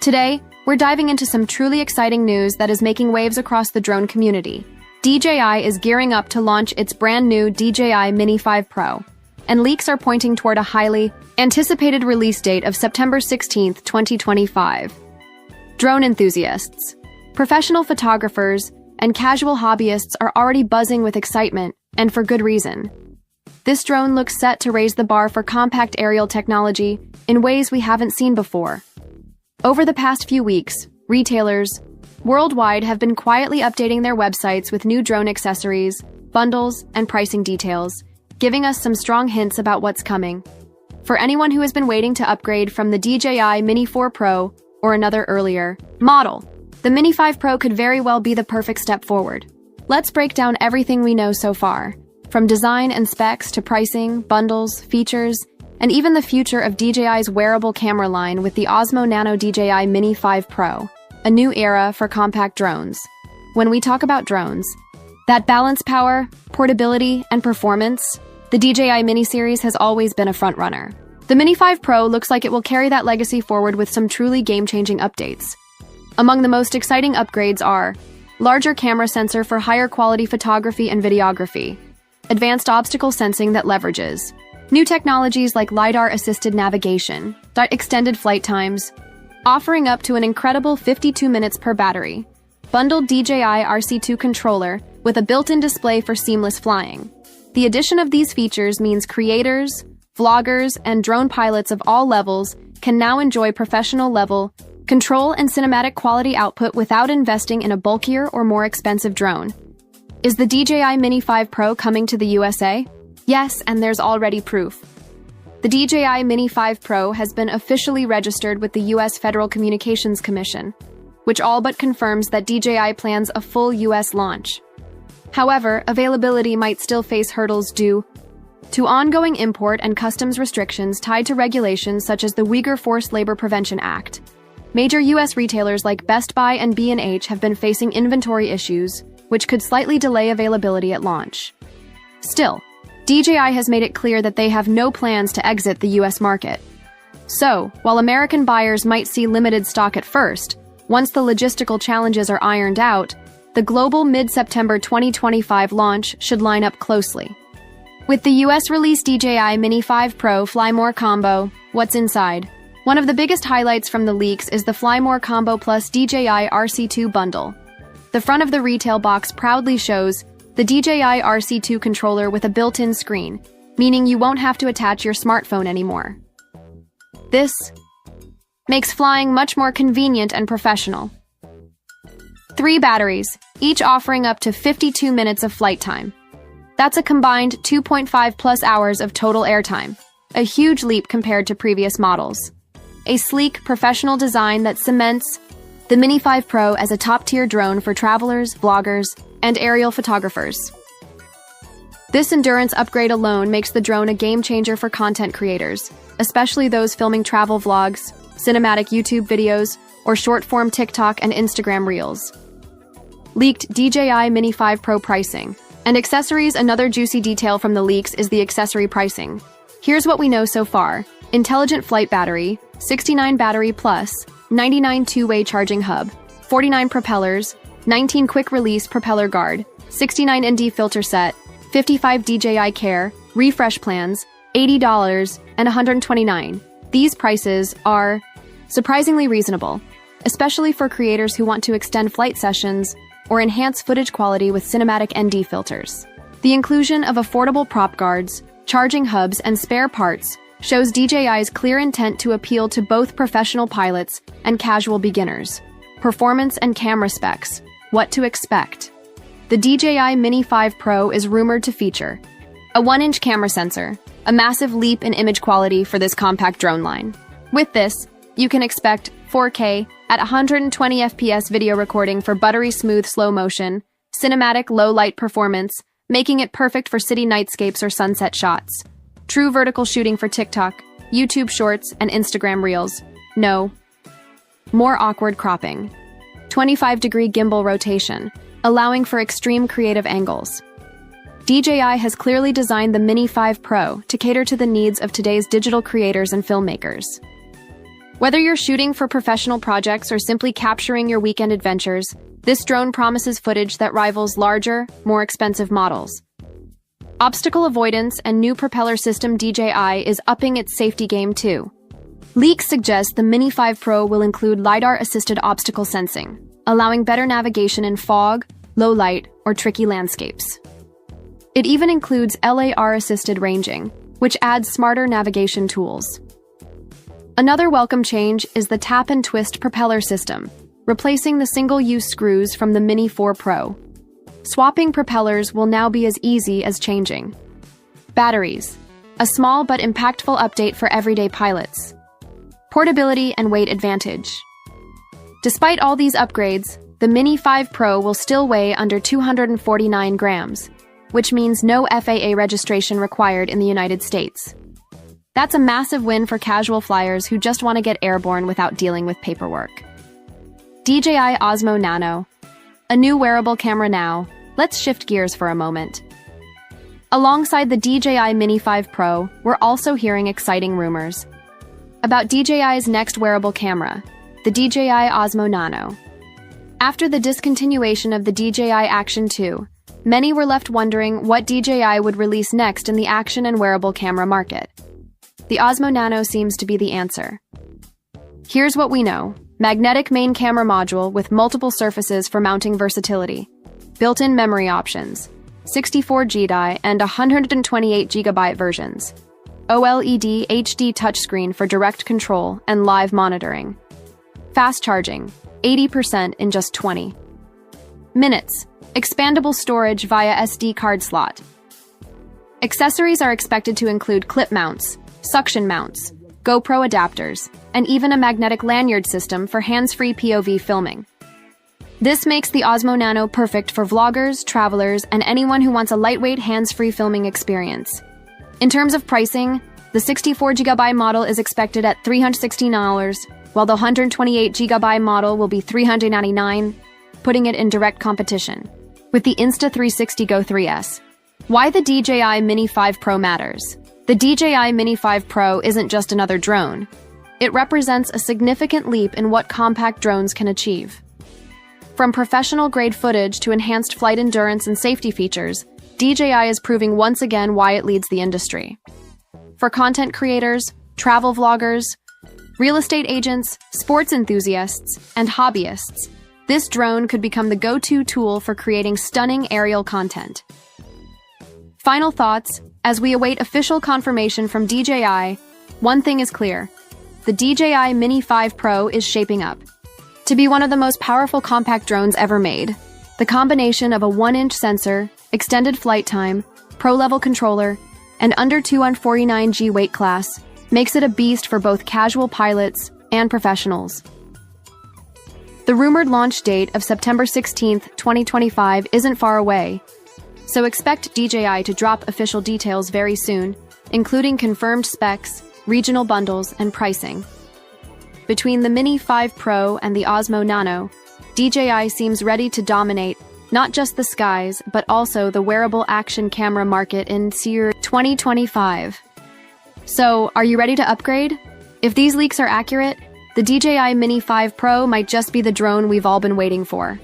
Today, we're diving into some truly exciting news that is making waves across the drone community. DJI is gearing up to launch its brand new DJI Mini 5 Pro, and leaks are pointing toward a highly anticipated release date of September 16, 2025. Drone enthusiasts, professional photographers, and casual hobbyists are already buzzing with excitement, and for good reason. This drone looks set to raise the bar for compact aerial technology in ways we haven't seen before. Over the past few weeks, retailers worldwide have been quietly updating their websites with new drone accessories, bundles, and pricing details, giving us some strong hints about what's coming. For anyone who has been waiting to upgrade from the DJI Mini 4 Pro or another earlier model, the Mini 5 Pro could very well be the perfect step forward. Let's break down everything we know so far, from design and specs to pricing, bundles, features, and even the future of DJI's wearable camera line with the Osmo Nano DJI Mini 5 Pro, a new era for compact drones. When we talk about drones, that balance power, portability, and performance, the DJI Mini series has always been a frontrunner. The Mini 5 Pro looks like it will carry that legacy forward with some truly game-changing updates. Among the most exciting upgrades are larger camera sensor for higher quality photography and videography, advanced obstacle sensing that leverages new technologies like LiDAR assisted navigation, extended flight times, offering up to an incredible 52 minutes per battery, bundled DJI RC2 controller with a built-in display for seamless flying. The addition of these features means creators, vloggers, and drone pilots of all levels can now enjoy professional-level control and cinematic quality output without investing in a bulkier or more expensive drone. Is the DJI Mini 5 Pro coming to the USA? Yes, and there's already proof. The DJI Mini 5 Pro has been officially registered with the US Federal Communications Commission, which all but confirms that DJI plans a full US launch. However, availability might still face hurdles due to ongoing import and customs restrictions tied to regulations such as the Uyghur Forced Labor Prevention Act. Major US retailers like Best Buy and B&H have been facing inventory issues, which could slightly delay availability at launch. Still, DJI has made it clear that they have no plans to exit the US market. So, while American buyers might see limited stock at first, once the logistical challenges are ironed out, the global mid-September 2025 launch should line up closely. With the US release DJI Mini 5 Pro Fly More Combo, what's inside? One of the biggest highlights from the leaks is the Fly More Combo Plus DJI RC2 bundle. The front of the retail box proudly shows the DJI RC2 controller with a built-in screen, meaning you won't have to attach your smartphone anymore. This makes flying much more convenient and professional. 3 batteries, each offering up to 52 minutes of flight time. That's a combined 2.5 plus hours of total airtime, a huge leap compared to previous models. A sleek, professional design that cements the Mini 5 Pro as a top-tier drone for travelers, vloggers, and aerial photographers. This endurance upgrade alone makes the drone a game-changer for content creators, especially those filming travel vlogs, cinematic YouTube videos, or short-form TikTok and Instagram reels. Leaked DJI Mini 5 Pro pricing. And accessories. Another juicy detail from the leaks is the accessory pricing. Here's what we know so far. Intelligent flight battery, 69 battery plus, 99 two-way charging hub, 49 propellers, 19 quick-release propeller guard, 69 ND filter set, 55 DJI Care, refresh plans, $80 and $129. These prices are surprisingly reasonable, especially for creators who want to extend flight sessions or enhance footage quality with cinematic ND filters. The inclusion of affordable prop guards, charging hubs, and spare parts shows DJI's clear intent to appeal to both professional pilots and casual beginners. Performance and camera specs. What to expect? The DJI Mini 5 Pro is rumored to feature a 1-inch camera sensor, a massive leap in image quality for this compact drone line. With this, you can expect 4K at 120 FPS video recording for buttery smooth slow motion, cinematic low light performance, making it perfect for city nightscapes or sunset shots. True vertical shooting for TikTok, YouTube Shorts, and Instagram Reels. No more awkward cropping. 25-degree gimbal rotation, allowing for extreme creative angles. DJI has clearly designed the Mini 5 Pro to cater to the needs of today's digital creators and filmmakers. Whether you're shooting for professional projects or simply capturing your weekend adventures, this drone promises footage that rivals larger, more expensive models. Obstacle avoidance and new propeller system DJI is upping its safety game too. Leaks suggest the Mini 5 Pro will include LiDAR-assisted obstacle sensing, allowing better navigation in fog, low light, or tricky landscapes. It even includes LiDAR-assisted ranging, which adds smarter navigation tools. Another welcome change is the tap-and-twist propeller system, replacing the single-use screws from the Mini 4 Pro. Swapping propellers will now be as easy as changing. Batteries, a small but impactful update for everyday pilots. Portability and weight advantage. Despite all these upgrades, the Mini 5 Pro will still weigh under 249 grams, which means no FAA registration required in the United States. That's a massive win for casual flyers who just want to get airborne without dealing with paperwork. DJI Osmo Nano. A new wearable camera now. Let's shift gears for a moment. Alongside the DJI Mini 5 Pro, we're also hearing exciting rumors about DJI's next wearable camera, the DJI Osmo Nano. After the discontinuation of the DJI Action 2, many were left wondering what DJI would release next in the action and wearable camera market. The Osmo Nano seems to be the answer. Here's what we know. Magnetic main camera module with multiple surfaces for mounting versatility. Built-in memory options. 64 GB and 128 GB versions. OLED HD touchscreen for direct control and live monitoring. Fast charging. 80% in just 20 minutes. Expandable storage via SD card slot. Accessories are expected to include clip mounts, suction mounts, GoPro adapters, and even a magnetic lanyard system for hands-free POV filming. This makes the Osmo Nano perfect for vloggers, travelers, and anyone who wants a lightweight hands-free filming experience. In terms of pricing, the 64 GB model is expected at $316, while the 128 GB model will be $399, putting it in direct competition with the Insta360 Go 3S. Why the DJI Mini 5 Pro matters. The DJI Mini 5 Pro isn't just another drone. It represents a significant leap in what compact drones can achieve. From professional-grade footage to enhanced flight endurance and safety features, DJI is proving once again why it leads the industry. For content creators, travel vloggers, real estate agents, sports enthusiasts, and hobbyists, this drone could become the go-to tool for creating stunning aerial content. Final thoughts, as we await official confirmation from DJI, one thing is clear. The DJI Mini 5 Pro is shaping up to be one of the most powerful compact drones ever made. The combination of a 1-inch sensor, extended flight time, pro-level controller, and under 249G weight class makes it a beast for both casual pilots and professionals. The rumored launch date of September 16, 2025 isn't far away, so expect DJI to drop official details very soon, including confirmed specs, regional bundles, and pricing. Between the Mini 5 Pro and the Osmo Nano, DJI seems ready to dominate not just the skies, but also the wearable action camera market in 2025. So, are you ready to upgrade? If these leaks are accurate, the DJI Mini 5 Pro might just be the drone we've all been waiting for.